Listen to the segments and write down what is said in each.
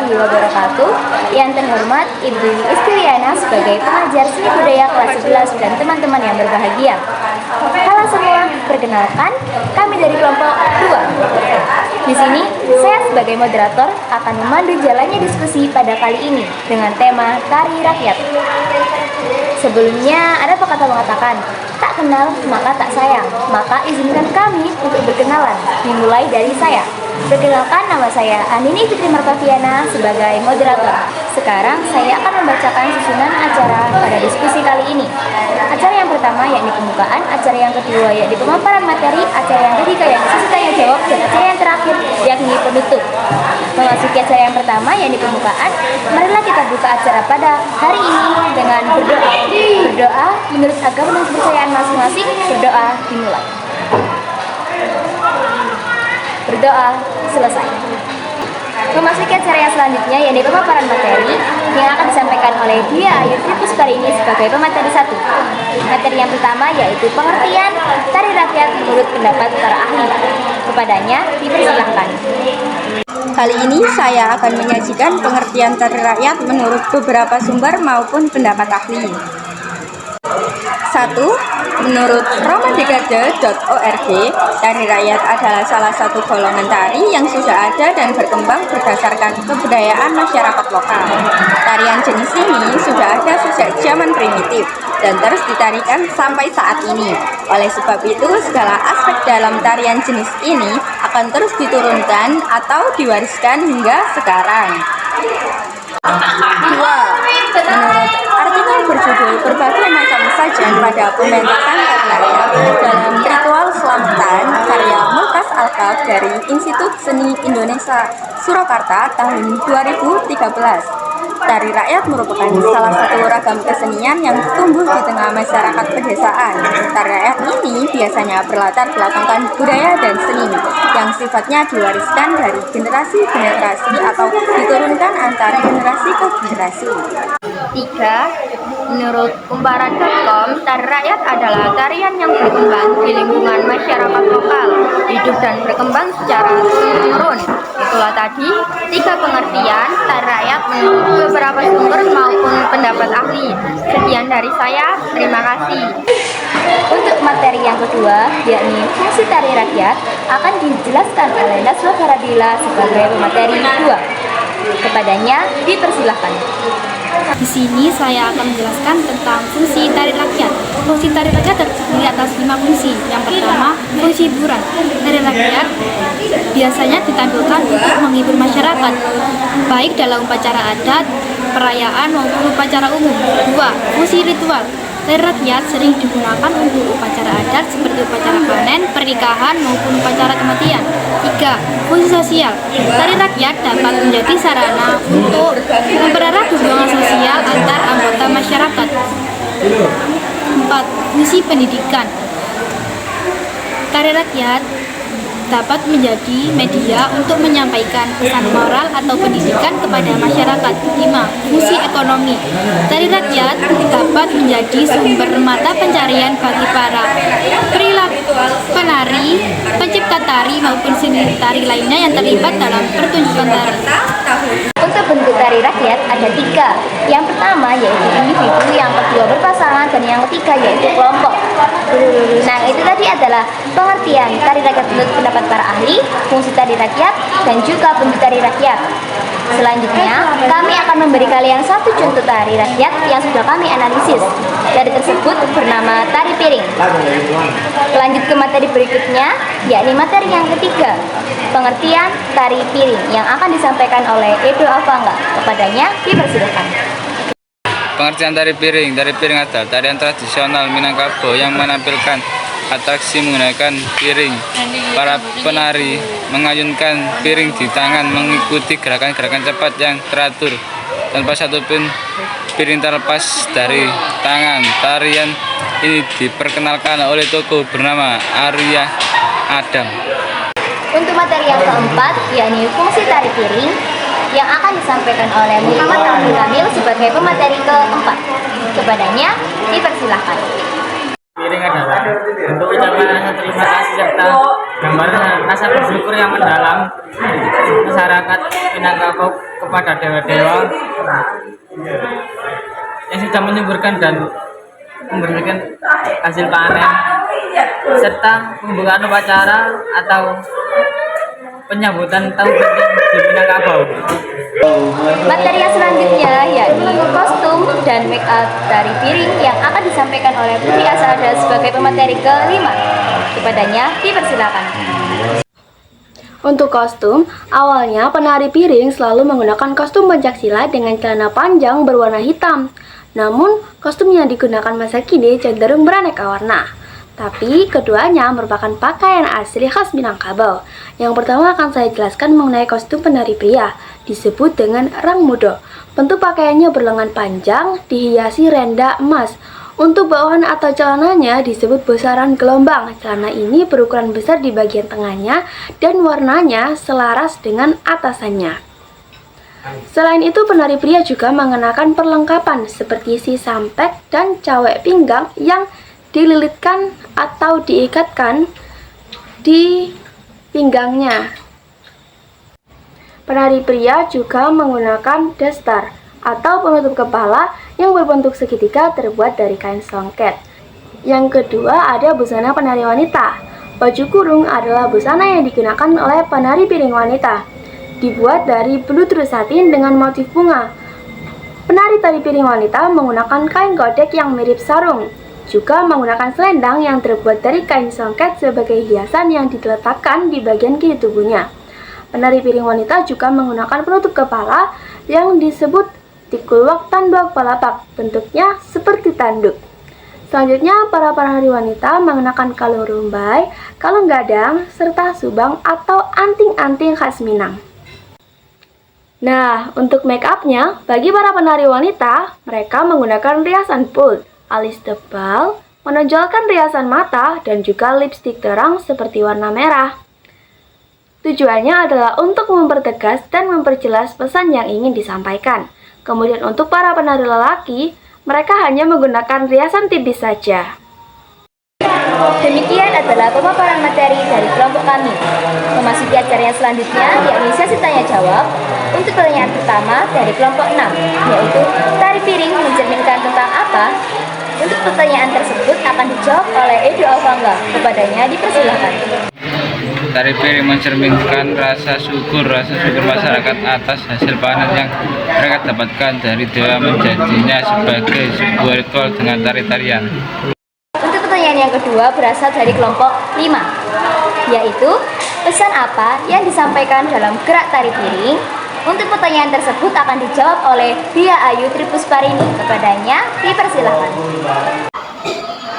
warahmatullahi wabarakatuh. Yang terhormat Ibu Istiliana sebagai pengajar seni budaya kelas 11 dan teman-teman yang berbahagia. Halo semua, perkenalkan kami dari kelompok 2. Di sini saya sebagai moderator akan memandu jalannya diskusi pada kali ini dengan tema tari rakyat. Sebelumnya ada pepatah mengatakan, tak kenal maka tak sayang. Maka izinkan kami untuk berkenalan, dimulai dari saya. Perkenalkan, nama saya Anini Fitri Martaviana sebagai moderator. Sekarang saya akan membacakan susunan acara pada diskusi kali ini. Acara yang pertama yakni pembukaan, acara yang kedua yakni pemaparan materi, acara yang ketiga yakni sesi tanya jawab, dan acara yang terakhir yakni penutup. Memasuki acara yang pertama yakni pembukaan, marilah kita buka acara pada hari ini dengan berdoa. Berdoa menurut agama dan kepercayaan masing-masing. Berdoa dimulai. Berdoa selesai. Memasuki acara yang selanjutnya yakni pemaparan materi yang akan disampaikan oleh Dia Ayu Tripus kali ini sebagai pemateri 1. Materi yang pertama yaitu pengertian tari rakyat menurut pendapat para ahli. Kepadanya dipersilahkan. Kali ini saya akan menyajikan pengertian tari rakyat menurut beberapa sumber maupun pendapat ahli. 1. Menurut romandekade.org, tari rakyat adalah salah satu golongan tari yang sudah ada dan berkembang berdasarkan kebudayaan masyarakat lokal. Tarian jenis ini sudah ada sejak zaman primitif dan terus ditarikan sampai saat ini. Oleh sebab itu, segala aspek dalam tarian jenis ini akan terus diturunkan atau diwariskan hingga sekarang. 2. Menurut artikel berjudul berbagai macam sajian pada pementasan tari rakyat dalam ritual selamatan karya Mulkas Alkaf dari Institut Seni Indonesia Surakarta tahun 2013. Tari rakyat merupakan salah satu ragam kesenian yang tumbuh di tengah masyarakat pedesaan. Tari rakyat ini biasanya berlatar belakangkan budaya dan seni yang sifatnya diwariskan dari generasi ke generasi atau diturunkan antar generasi ke generasi. 3. Menurut Kumparan.com, tari rakyat adalah tarian yang berkembang di lingkungan masyarakat lokal, hidup dan berkembang secara turun-temurun. Itulah tadi 3 pengertian tari rakyat menurut beberapa sumber maupun pendapat ahli. Sekian dari saya, terima kasih. Untuk materi yang kedua, yakni fungsi tari rakyat, akan dijelaskan oleh Naswa Faradila sebagai pemateri 2. Kepadanya dipersilahkan. Di sini saya akan menjelaskan tentang fungsi tari rakyat. Fungsi tari rakyat terdiri atas 5 fungsi. Yang pertama, fungsi hiburan. Tari rakyat biasanya ditampilkan untuk menghibur masyarakat, baik dalam upacara adat, perayaan maupun upacara umum. 2. Fungsi ritual. Tari rakyat sering digunakan untuk upacara adat seperti upacara panen, pernikahan, maupun upacara kematian. 3. Fungsi sosial. Tari rakyat dapat menjadi sarana untuk mempererat hubungan sosial antar anggota masyarakat. 4. Fungsi pendidikan. Tari rakyat dapat menjadi media untuk menyampaikan pesan moral atau pendidikan kepada masyarakat. 5. Fungsi ekonomi. Tari rakyat dapat menjadi sumber mata pencarian bagi para penari, pencipta tari maupun seni tari lainnya yang terlibat dalam pertunjukan tari. Untuk bentuk tari rakyat ada 3. Yang pertama yaitu individu, yang kedua berpasangan, dan yang ketiga yaitu kelompok. Nah, itu tadi adalah pengertian tari rakyat menurut pendapat para ahli, fungsi tari rakyat, dan juga bentuk tari rakyat. Selanjutnya, kami akan memberi kalian satu contoh tari rakyat yang sudah kami analisis. Tari tersebut bernama tari piring. Lanjut ke materi berikutnya, yakni materi yang ketiga, pengertian tari piring yang akan disampaikan oleh Edo Avangga. Kepadanya dipersilakan. Pengertian tari piring adalah tarian tradisional Minangkabau yang menampilkan atraksi menggunakan piring. Para penari mengayunkan piring di tangan mengikuti gerakan-gerakan cepat yang teratur tanpa satupun piring terlepas dari tangan. Tarian ini diperkenalkan oleh tokoh bernama Arya Adam. Untuk materi yang keempat, yakni fungsi tari piring yang akan disampaikan oleh Muhammad Abdul Kamil sebagai pemateri keempat. Kepadanya dipersilahkan. Piring adalah bentuk ucapan rasa terima kasih serta gambar rasa bersyukur yang mendalam masyarakat Minangkabau kepada dewa-dewa yang sudah menyuburkan dan memberikan hasil panen, serta pembukaan upacara atau penyambutan tahun baru di Minangkabau. Materi yang selanjutnya yakni kostum dan make up tari piring yang akan disampaikan oleh Putri Asada sebagai pemateri kelima. Kepadanya dipersilakan. Untuk kostum, awalnya penari piring selalu menggunakan kostum pencaksilat dengan celana panjang berwarna hitam. Namun, kostum yang digunakan masa kini cenderung beraneka warna. Tapi, keduanya merupakan pakaian asli khas Minangkabau. Yang pertama akan saya jelaskan mengenai kostum penari pria, disebut dengan rangmudo. Bentuk pakaiannya berlengan panjang, dihiasi renda emas. Untuk bawahan atau celananya disebut besaran gelombang. Celana ini berukuran besar di bagian tengahnya dan warnanya selaras dengan atasannya. Selain itu, penari pria juga mengenakan perlengkapan seperti si sampek dan cawek pinggang yang dililitkan atau diikatkan di pinggangnya. Penari pria juga menggunakan dastar atau penutup kepala yang berbentuk segitiga terbuat dari kain songket. Yang kedua ada busana penari wanita. Baju kurung adalah busana yang digunakan oleh penari piring wanita. Dibuat dari beludru satin dengan motif bunga. Penari tari piring wanita menggunakan kain kodek yang mirip sarung. Juga menggunakan selendang yang terbuat dari kain songket sebagai hiasan yang diletakkan di bagian kiri tubuhnya. Penari piring wanita juga menggunakan penutup kepala yang disebut tikulwak tanduak palapak, bentuknya seperti tanduk. Selanjutnya, para penari wanita mengenakan kalung rumbai, kalung gadang, serta subang atau anting-anting khas Minang. Nah, untuk make up-nya, bagi para penari wanita, mereka menggunakan riasan pult, alis tebal, menonjolkan riasan mata, dan juga lipstik terang seperti warna merah. Tujuannya adalah untuk mempertegas dan memperjelas pesan yang ingin disampaikan. Kemudian untuk para penari lelaki, mereka hanya menggunakan riasan tipis saja. Demikian adalah pemaparan materi dari kelompok kami. Memasuki acara yang selanjutnya, yakni sesi tanya jawab. Untuk pertanyaan pertama dari kelompok 6, yaitu tari piring mencerminkan tentang apa? Untuk pertanyaan tersebut akan dijawab oleh Edo Alfangga. Kepadanya dipersilakan. Tari piring mencerminkan rasa syukur masyarakat atas hasil panen yang mereka dapatkan dari dewa, menjadinya sebagai sebuah ritual dengan tari-tarian. Untuk pertanyaan yang kedua berasal dari kelompok 5, yaitu pesan apa yang disampaikan dalam gerak tari piring? Untuk pertanyaan tersebut akan dijawab oleh Dia Ayu Tripusparini. Kepadanya dipersilakan.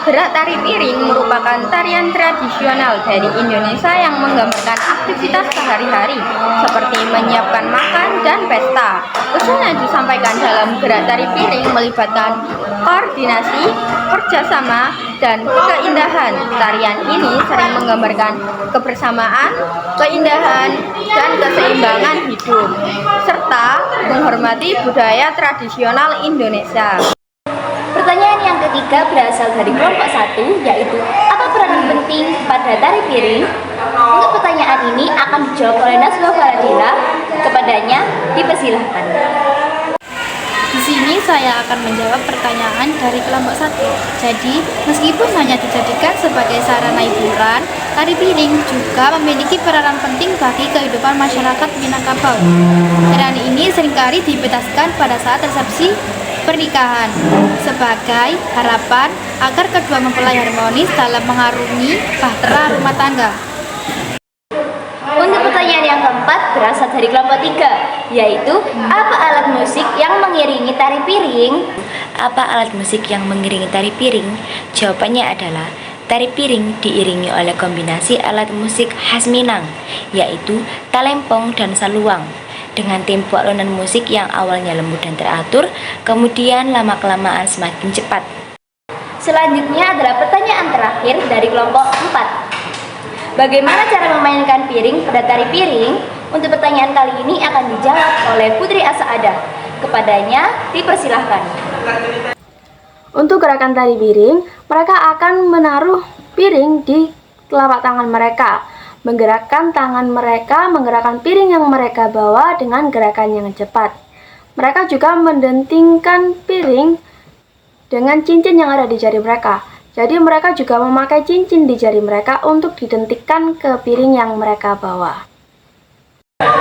Gerak tari piring merupakan tarian tradisional dari Indonesia yang menggambarkan aktivitas sehari-hari seperti menyiapkan makan dan pesta. Pesan yang disampaikan dalam gerak tari piring melibatkan koordinasi, kerjasama, dan keindahan. Tarian ini sering menggambarkan kebersamaan, keindahan, dan keseimbangan hidup, serta menghormati budaya tradisional Indonesia. Pertanyaan yang ketiga berasal dari kelompok 1, yaitu apa peran penting pada tari piring? Untuk pertanyaan ini akan dijawab oleh Naswa Faradila. Kepadanya dipersilahkan. Di sini saya akan menjawab pertanyaan dari kelompok 1. Jadi, meskipun hanya dijadikan sebagai sarana hiburan, tari piring juga memiliki peranan penting bagi kehidupan masyarakat Minangkabau. Tarian ini seringkali dipentaskan pada saat resepsi pernikahan sebagai harapan agar kedua mempelai harmonis dalam mengarungi bahtera rumah tangga. Untuk pertanyaan yang keempat berasal dari kelompok 3, yaitu apa alat musik yang mengiringi tari piring? Apa alat musik yang mengiringi tari piring? Jawabannya adalah tari piring diiringi oleh kombinasi alat musik khas Minang, yaitu talempong dan saluang. Dengan tempo alunan musik yang awalnya lembut dan teratur, kemudian lama-kelamaan semakin cepat. Selanjutnya adalah pertanyaan terakhir dari kelompok 4. Bagaimana cara memainkan piring pada tari piring? Untuk pertanyaan kali ini akan dijawab oleh Putri Asada. Kepadanya dipersilahkan. Untuk gerakan tari piring, mereka akan menaruh piring di telapak tangan mereka. menggerakkan tangan mereka, menggerakkan piring yang mereka bawa dengan gerakan yang cepat. Mereka juga mendentingkan piring dengan cincin yang ada di jari mereka. Jadi mereka juga memakai cincin di jari mereka untuk didentikkan ke piring yang mereka bawa.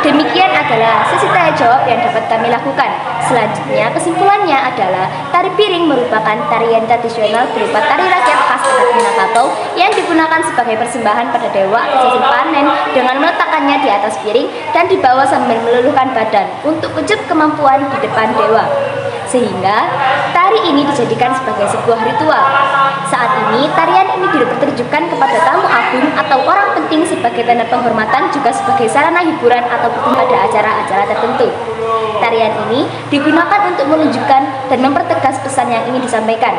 Demikian adalah sesi tanya jawab yang dapat kami lakukan. Selanjutnya, kesimpulannya adalah tari piring merupakan tarian tradisional berupa tari rakyat khas adat Minangkabau yang digunakan sebagai persembahan pada dewa hasil panen dengan meletakkannya di atas piring dan dibawa sambil meluluhkan badan untuk wujud kemampuan di depan dewa. Sehingga tari ini dijadikan sebagai sebuah ritual. Saat ini, tarian ini dipertunjukkan kepada tamu agung atau orang penting sebagai tanda penghormatan, juga sebagai sarana hiburan atau pada acara-acara tertentu. Tarian ini digunakan untuk menunjukkan dan mempertegas pesan yang ingin disampaikan.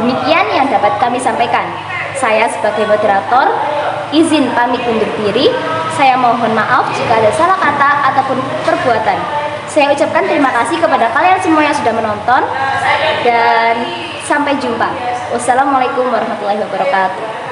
Demikian yang dapat kami sampaikan. Saya sebagai moderator, izin pamit undur diri. Saya mohon maaf jika ada salah kata ataupun perbuatan. Saya ucapkan terima kasih kepada kalian semua yang sudah menonton dan sampai jumpa. Wassalamualaikum warahmatullahi wabarakatuh.